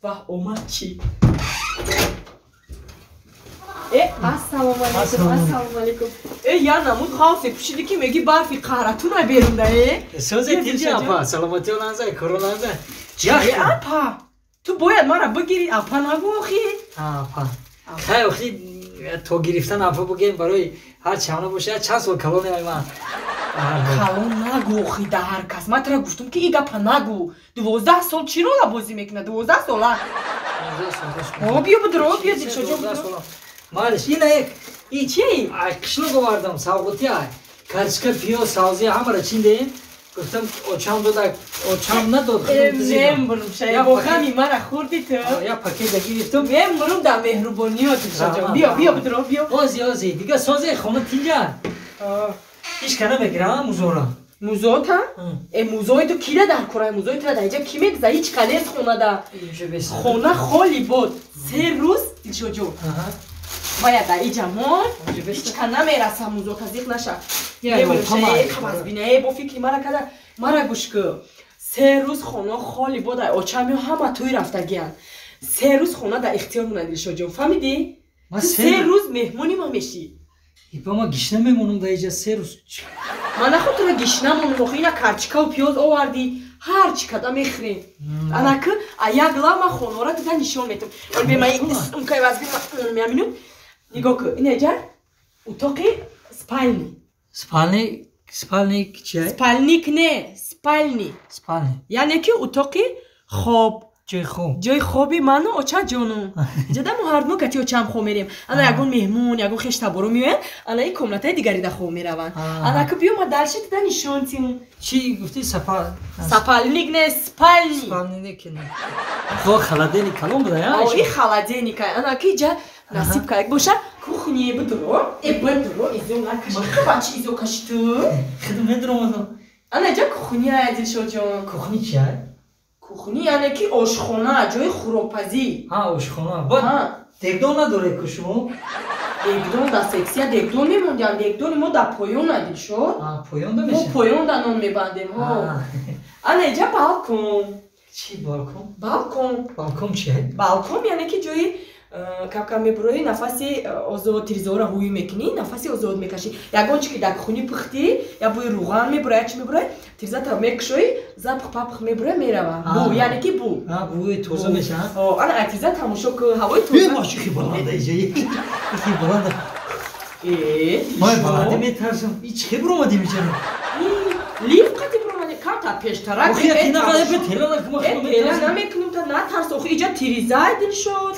Vah omad chi. Assalomu alaykum. Ya namud xavsi pushidi ki megi barfi qaratuna berunda So'zi tinchi apa, salomati olanza, koronanza. Ya apa. Tu boyad mara bigiri apa nagu axi. Apa. Khay axi to giriftan apa bugem baroy har chana boshe chand sol kalon man. Kalon nagu axi da har kas. Man tera guftum ki iga pa nagu. 12 sol chirola bozi mekna 12 sola. 12 sol. Bia budro, bia dilshojo. Malish ina ek چی؟ قشنگو واردم ساوتی های کارچکا پیو سازی همرا چینده گفتم اوچام داد اوچام نداد ممنونم شاید با خمی مرا خوردی تو یا پاکت گرفتم ممنونم در مهربانیات شما بیا بدرو بیا اوزی دیگه سازی خونه تینجا هیچ کنه بگیرم موزورا موزوتا موزوی تو کیره در کرای موزوی تو در اینجا کی میگذاری هیچ کنه خونه دا خونه خالی بود 3 روز دیشوجو باید در اینجا مون هیچ کنه میرسم موزو تزیق نشه کم از بینه با فکری مرا کده مرا گوش که 3 روز خونه خالی بود اوچامی همه توی رفته گیان 3 روز خونه در اختیار مونه دیشوجو فهمیدی؟ 3 روز مهمونی ما میشی با ما گشنه میمونم در اینجا 3 روز من نخود تو را گشنه مونم اینا کرچکا و پیاز آوردی هر چی کدا میخریم انا که یک لام خونه را دیگه نشون میتونم ولی به من اون که واسه میامینم نگاه کن این اینجا اتاقی سپالنی چیه؟ سپالنیک نه سپالنی یعنی که اتاقی خواب جای خوابی من و اوچا جانو جدا ما هر دو کتی اوچا هم خواب میریم انا یگون مهمون یگون خشتا برو میوین انا این کمناتای دیگری دا خواب میرون انا که بیو ما دلشت دا نشون تیم چی گفتی سپالنیک نه سپالنیک نه خب خلادینی کلون بوده یا؟ این خلادینی که انا که جا نصیب که باشه کوخنیه بدرو ایزو نکشی خباچی ایزو کشتو خدمه درو انا جا کوخنیه عدل شو جان کوخنی چیه؟ کوخنی یعنی که آشخانه جای خوراکپزی آشخانه با دگدان نداره کشمو؟ دگدان در سکسیه دگدان میموندیم دگدان ما در پایان ندید شد پایان دا میشه؟ ما پایان در نام میبندیم انا اینجا بالکن چی بالکن؟ بالکن چیه؟ بالکن یعنی که جای کم میبروی نفسی آزاد تریزورا هوی میکنی نفسی آزاد میکشی یگان چی که در خونی پختی یا بوی روغن میبروی چی میبروی تریزا تا میکشوی زب پاپخ میبروی میروه بو یعنی که بوی توزه میشه انا تریزا تماشا که هوای توزه باشی که بلنده ایجا یکی بلنده مای بلنده میترسم هیچ که برو مدی میچنم لیف قطی برو مدی کم تا پیشترک اخی اکی نقده به تیلا نکمه تیلا نمیکنم تا نترس اخی ایجا تریزای دل شد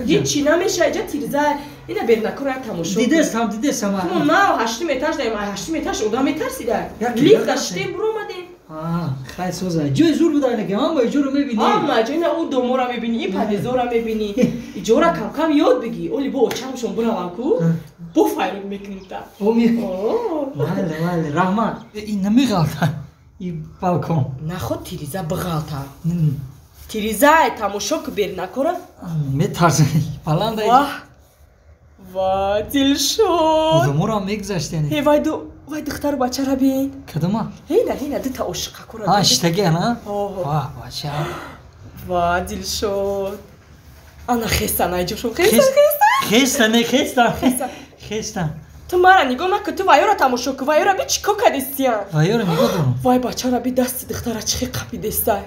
هیچی نمیشه ایجا تریزای اینا بیر نکن رای تماشا دیدستم کمون نه هشتیم ایتاش داریم هشتیم ایتاش اودا میترسیده لیف داشتیم برو مدی خیلی سوزه جای زور بوده اینکه هم با ایجا رو میبینی جای نه او دومو را میبینی این پدیزا را میبینی ایجا را کم کم یاد بگی اولی با اوچمشون برو کو بو فایرون میکنیم تا بله رحمان این نمیغلطه این بالکن نخود تیریزه بغلطه تیریزه تماشا که بیر نکره میترسه بلنده وای دل شد بودمو را میگذشته وای دختر بچه را بین کدومه؟ هینا دو تا عشقه کرده اشتگه نه؟ واه بچه وای دل شد انا خیستن ایجا شد خیستن تو مرا نگاه نکن تو وایو را تماشا کن وایو را بی چیکار کردیستیم وایو را نگاه دارم وای بچه را بی دست دختر چخی قپیدسته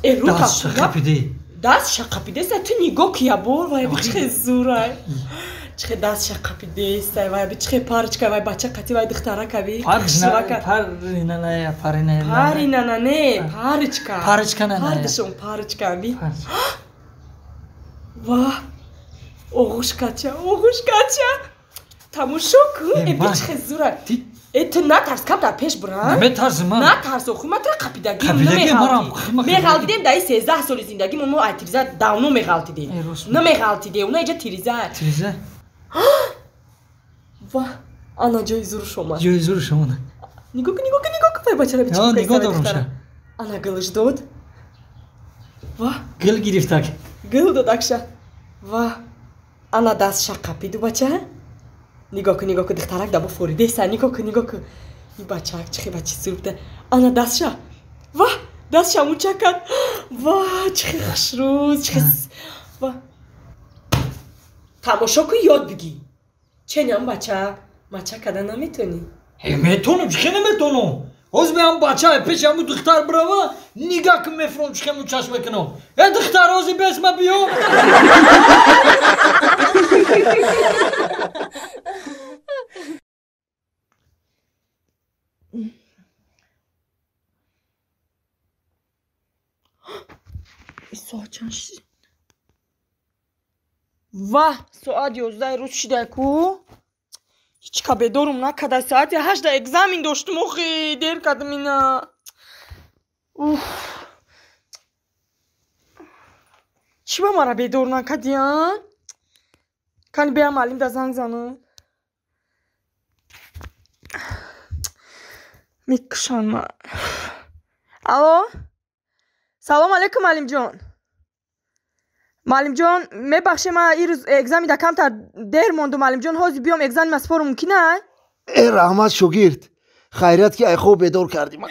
دست قپیده دست قپیدسته تو نگاه کیا بور وای بی چخی زورای چخی دست قپیدسته وای بی چخی پارچ که وای بچه قطی وای دختره که بی پارچ که بی وای اوغوش کچه تماشا کن بی چخی زورای تو نترس کم در پیش برم نمیترسم من نترس اخوی من تو قپیدگیم میغلطیدیم در این 13 سال زندگی ما تریزه داونو میغلطیده اونا اینجا تریزه واه انا جای زور شما نگاه کن پای بچه را بیچه نگاه دارم شه انا گلش داد واه گل گرفتک گل دادک شه واه انا دست شه قپیدو بچه نگاه کن دخترک دبا فوریده سه نگاه کن این بچه چخی بچه زور بده انا دست شه واه دستشمو چکن واه چه خوش روز چه واه تماشا کن یاد بگی چنین بچه مچه کدن نمیتونی میتونم چه نمیتونم از بیام بچه پیش همون دختر برام نگاه که میفرم چه همون چشم کنم دختر آزی بیس ما بیام ساعت چند شد واه ساعت 11 روز شده کو هیچ که بدارم نکده ساعت 8 اگزامین داشتم اخی دیر کدم اینا چی با مرا بدار نکدیان کنی بیا معلم دا زنگ زنم میکشن من الو سلام علیکم معلم جان معلم جان میبخشه من این روز اگزامی دا کمتر دیر مونده معلم جان حاضر بیام اگزامی مسپار ممکنه ای رحمت شگرد خیرت که ای خوب بدور کردی من